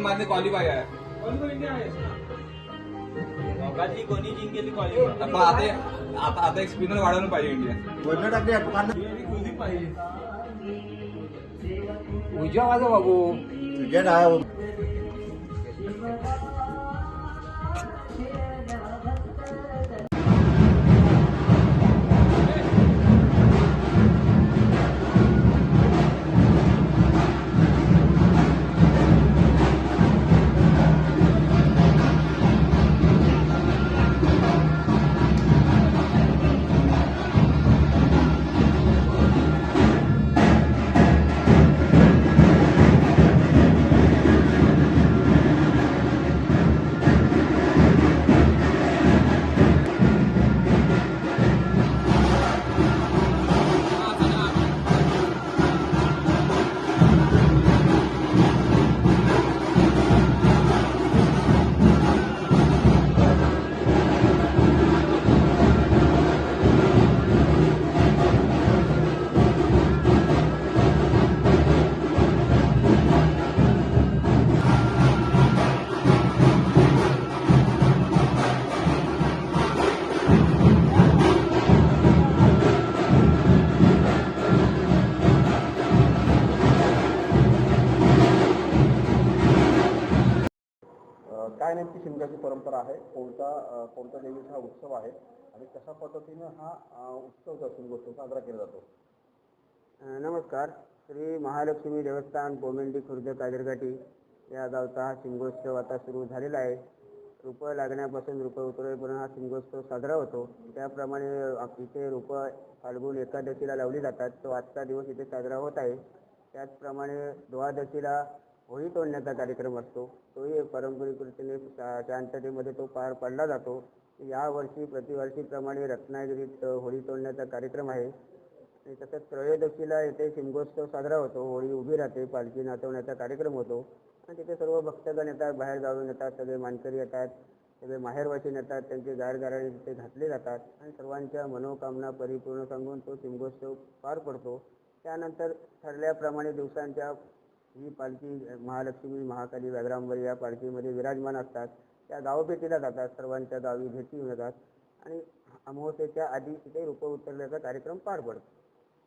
मध्ये क्वालिफाय आहे. कोणी जिंकेली क्वालिफाय. आता एक स्पिनर वाढवलं पाहिजे इंडिया. उजवा वाजव बाबू. काय नेमकी शिमग्याची परंपरा आहे, कोणत्या देवीचा हा उत्सव आहे आणि कशा पद्धतीनं हा उत्सव शिमगोत्सव साजरा केला जातो? नमस्कार. श्री महालक्ष्मी देवस्थान पोमेंडी खुर्द काजरघाटी या गावचा हा शिमगोत्सव आता सुरू झालेला आहे. रोपं लागण्यापासून रोपं उतरवेपर्यंत हा शिमगोत्सव साजरा होतो. त्याप्रमाणे इथे रोपं फाल्गुन एकादशीला लावली जातात. तो आजचा दिवस इथे साजरा होत आहे. त्याचप्रमाणे द्वादशीला होळी तोडण्याचा कार्यक्रम असतो. तोही पारंपरिक रीतीने शांततेमध्ये तो पार पाडला जातो. यावर्षी प्रतिवर्षीप्रमाणे रत्नागिरीत होळी तोडण्याचा कार्यक्रम आहे. आणि तसंच त्रयोदशीला येथे शिमगोत्सव साजरा होतो. होळी उभी राहते, पालखी नाचवण्याचा कार्यक्रम होतो आणि तिथे सर्व भक्तगण येतात, बाहेर गावून येतात, सगळे मानकरी येतात, सगळे माहेरवासीन येतात, त्यांचे गारगाराणे तिथे घातले जातात आणि सर्वांच्या मनोकामना परिपूर्ण सांगून तो शिमगोत्सव पार पडतो. त्यानंतर ठरल्याप्रमाणे दिवसांच्या ही पालखी महालक्ष्मी महाकाली व्याघ्रांबर या पालखीमध्ये विराजमान असतात. त्या गावभेटीला जातात, सर्वांच्या गावी भेटी होतात आणि अमावस्येच्या आधी तिथे रोपं उतरल्याचा कार्यक्रम पार पडतो.